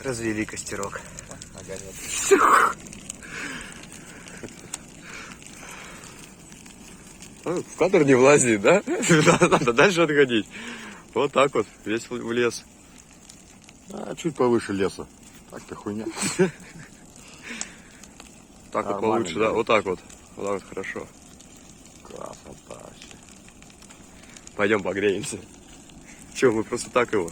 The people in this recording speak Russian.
Развели костерок. В кадр не влази, да? Надо дальше отходить. Вот так вот, весь в лес. А, чуть повыше леса. Так-то хуйня. Так вот получше, да? Вот так вот. Вот так вот хорошо. Красота. Пойдем погреемся. Че, мы просто так его